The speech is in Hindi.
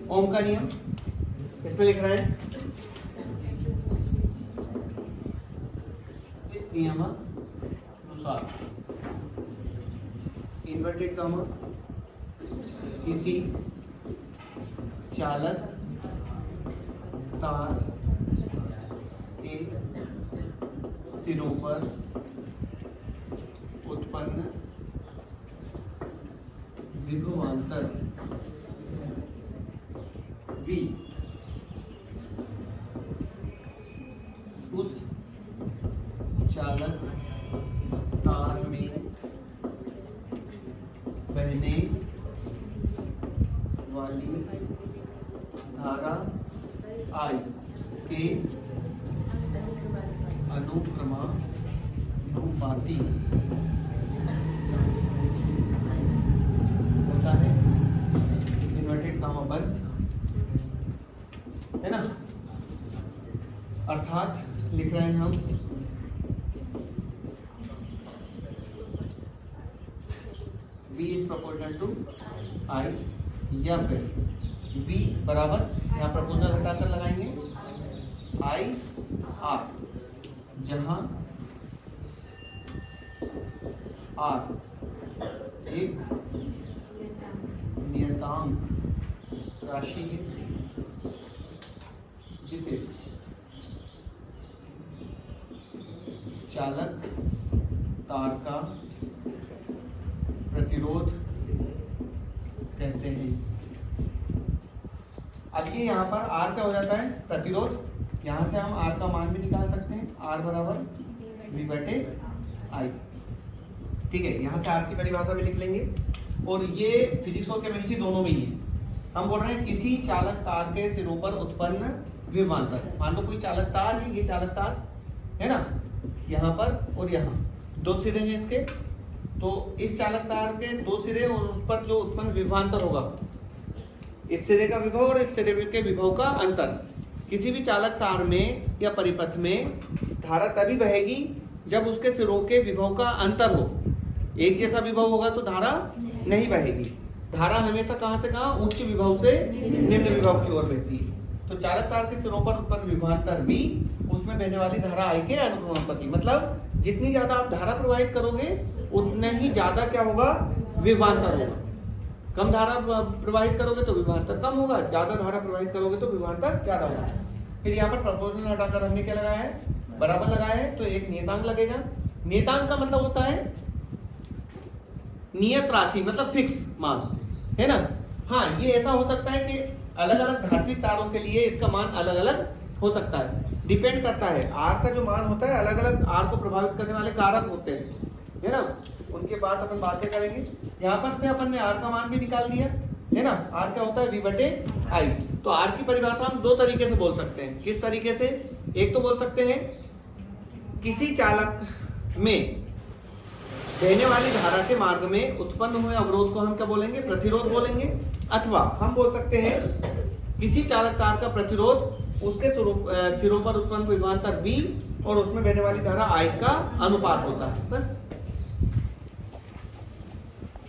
ओम का नियम इसमें लिख रहे हैं, इस नियमानुसार इन्वर्टेड कॉमा किसी चालक तार के सिरों पर उत्पन्न विभवांतर V उस चालक तार में बहने वाली धारा I के अनुक्रमानुपाती होता है, इन्वर्टेड कॉमा बंद, है ना। अर्थात लिख रहे हैं हम V is proportional to I, या फिर V बराबर, यहाँ प्रपोजल हटाकर लगाएंगे I R, जहां R एक नियतांक राशि है जिसे चालक तार का प्रतिरोध कहते हैं। अब ये यहाँ पर R क्या हो जाता है, प्रतिरोध। यहाँ से हम R का मान भी निकाल सकते हैं, R बराबर V/I, ठीक है। यहाँ से R की परिभाषा भी लिख लेंगे, और ये फिजिक्स और केमिस्ट्री दोनों में ही है। हम बोल रहे हैं किसी चालक तार के सिरों पर उत्पन्न विभवांतर। मान लो कोई चालक तार है, ये चालक तार है ना, यहाँ पर और यहाँ दो सिरे हैं इसके, तो इस चालक तार के दो सिरे और उस पर जो उत्पन्न विभवांतर होगा, इस सिरे का विभव और इस सिरे के विभव का अंतर। किसी भी चालक तार में या परिपथ में धारा तभी बहेगी जब उसके सिरों के विभव का अंतर हो। एक जैसा विभव होगा तो धारा नहीं बहेगी। धारा हमेशा कहाँ से कहाँ, उच्च विभव से निम्न विभव की ओर बहती है। तो चालक तार के सिरों पर उत्पन्न विभवांतर V, उसमें बहने वाली धारा I के अनुक्रमानुपाती। मतलब जितनी ज्यादा आप धारा प्रवाहित करोगे उतना ही ज्यादा क्या होगा, विभवांतर होगा। कम धारा प्रवाहित करोगे तो विभवांतर कम होगा, ज्यादा धारा प्रवाहित करोगे तो विभवांतर ज्यादा होगा। फिर यहाँ पर प्रपोजल हटाकर हमने क्या लगाया है, बराबर लगाया है, तो एक नियतांक लगेगा। नियतांक का मतलब होता है नियत राशि, मतलब फिक्स मान, है ना। हाँ, ये ऐसा हो सकता है कि अलग अलग धात्विक तारों के लिए इसका मान अलग अलग हो सकता है, डिपेंड करता है। R का जो मान होता है, अलग अलग R को प्रभावित करने वाले कारक होते हैं, है ना, उनके बाद अपन बातें करेंगे। यहाँ पर से अपन ने R का मान भी निकाल दिया, है ना। R क्या होता है, V/I। तो R की परिभाषा हम दो तरीके से बोल सकते हैं। किस तरीके से, एक तो बोल सकते हैं किसी चालक में बहने वाली धारा के मार्ग में उत्पन्न हुए अवरोध को हम क्या बोलेंगे, प्रतिरोध बोलेंगे। अथवा हम बोल सकते हैं किसी चालक तार का प्रतिरोध उसके सिरों पर उत्पन्न विभवांतर V और उसमें बहने वाली धारा I का अनुपात होता है, बस।